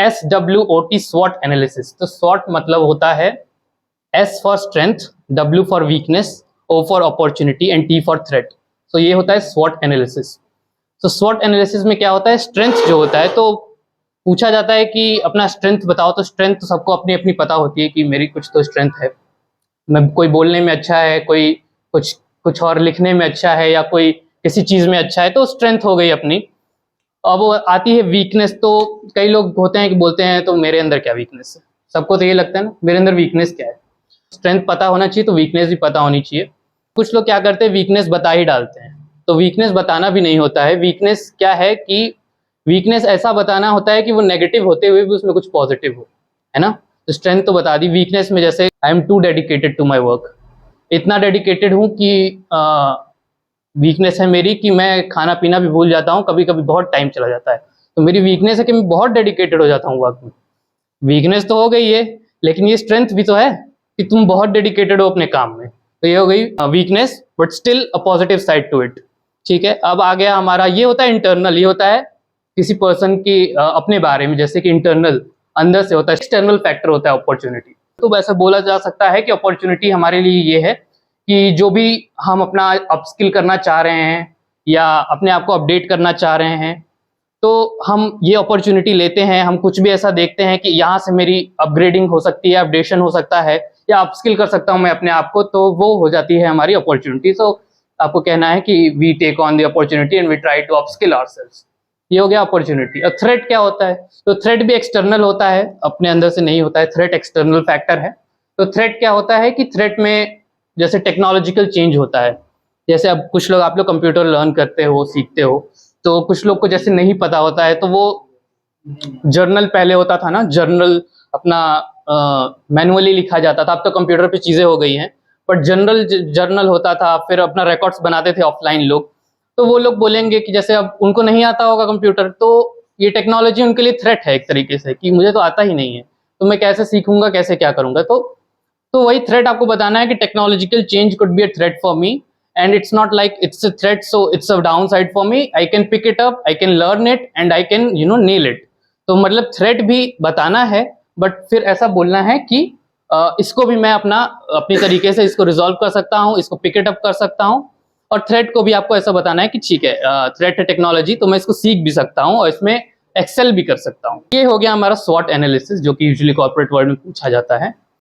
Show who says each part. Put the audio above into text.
Speaker 1: SWOT SWOT analysis. तो SWOT मतलब होता है S for strength, W for weakness, O for opportunity and T for threat. तो ये होता है SWOT एनालिसिस। तो SWOT एनालिसिस में क्या होता है, स्ट्रेंथ जो होता है, तो पूछा जाता है कि अपना स्ट्रेंथ बताओ। तो स्ट्रेंथ तो सबको अपनी अपनी पता होती है कि मेरी कुछ तो स्ट्रेंथ है, मैं कोई बोलने में अच्छा है, कोई कुछ कुछ और लिखने में अच्छा है, या कोई किसी चीज़ में अच्छा है, तो स्ट्रेंथ हो गई अपनी। अब वो आती है वीकनेस। तो कई लोग होते हैं कि बोलते हैं तो मेरे अंदर क्या वीकनेस है, सबको तो ये लगता है ना मेरे अंदर वीकनेस क्या है। स्ट्रेंथ पता होना चाहिए तो वीकनेस भी पता होनी चाहिए। कुछ लोग क्या करते हैं, वीकनेस बता ही डालते हैं। तो वीकनेस बताना भी नहीं होता है। वीकनेस क्या है कि वीकनेस ऐसा बताना होता है कि वो नेगेटिव होते हुए भी उसमें कुछ पॉजिटिव हो, है ना। तो स्ट्रेंथ तो बता दी। वीकनेस में जैसे I am too dedicated to my work, इतना डेडिकेटेड हूँ कि वीकनेस है मेरी कि मैं खाना पीना भी भूल जाता हूँ, कभी कभी बहुत टाइम चला जाता है। तो मेरी वीकनेस है कि मैं बहुत डेडिकेटेड हो जाता हूँ वर्क में। वीकनेस तो हो गई है, लेकिन ये स्ट्रेंथ भी तो है कि तुम बहुत डेडिकेटेड हो अपने काम में। तो ये हो गई weakness, but still a positive side to it. ठीक है, अब आ गया हमारा, ये होता है इंटरनल। ये होता है किसी पर्सन की अपने बारे में, जैसे कि इंटरनल अंदर से होता है। एक्सटर्नल फैक्टर होता है अपॉर्चुनिटी। तो वैसे बोला जा सकता है कि अपॉर्चुनिटी हमारे लिए ये है कि जो भी हम अपना अपस्किल करना चाह रहे हैं या अपने आप को अपडेट करना चाह रहे हैं, तो हम ये अपॉर्चुनिटी लेते हैं। हम कुछ भी ऐसा देखते हैं कि यहाँ से मेरी अपग्रेडिंग हो सकती है, अपडेशन हो सकता है, या अपस्किल कर सकता हूँ मैं अपने आप को, तो वो हो जाती है हमारी अपॉर्चुनिटी। तो आपको कहना है कि we take on the opportunity and we try to upskill ourselves. ये हो गया अपॉर्चुनिटी। और थ्रेट क्या होता है, तो थ्रेट भी एक्सटर्नल होता है, अपने अंदर से नहीं होता है। थ्रेट एक्सटर्नल फैक्टर है। तो थ्रेट क्या होता है कि थ्रेट में जैसे टेक्नोलॉजिकल चेंज होता है। जैसे अब कुछ लोग, आप लोग कंप्यूटर लर्न करते हो, सीखते हो, तो कुछ लोग को जैसे नहीं पता होता है, तो वो जर्नल पहले होता था ना, जर्नल अपना मैनुअली लिखा जाता था। अब तो कंप्यूटर पे चीजें हो गई हैं, बट जनरल जर्नल होता था, फिर अपना रिकॉर्ड्स बनाते थे ऑफलाइन लोग। तो वो लोग बोलेंगे कि जैसे अब उनको नहीं आता होगा कंप्यूटर, तो ये टेक्नोलॉजी उनके लिए थ्रेट है एक तरीके से, कि मुझे तो आता ही नहीं है, तो मैं कैसे सीखूंगा, कैसे क्या करूंगा। तो वही थ्रेट आपको बताना है कि technological change could be a threat for me, and it's not like it's a threat, so it's a downside for me. I can pick it up, I can learn it, and I can nail it. तो मतलब threat भी बताना है, but फिर ऐसा बोलना है कि इसको भी मैं अपनी तरीके से इसको रिजॉल्व कर सकता हूँ, इसको पिक इट अप कर सकता हूँ। और थ्रेट को भी आपको ऐसा बताना है कि ठीक है, थ्रेट है टेक्नोलॉजी, तो मैं इसको सीख भी सकता हूँ और इसमें एक्सेल भी कर सकता हूँ। ये हो गया हमारा स्वॉट एनालिसिस, जो कि यूजुअली कॉर्पोरेट वर्ल्ड में पूछा जाता है।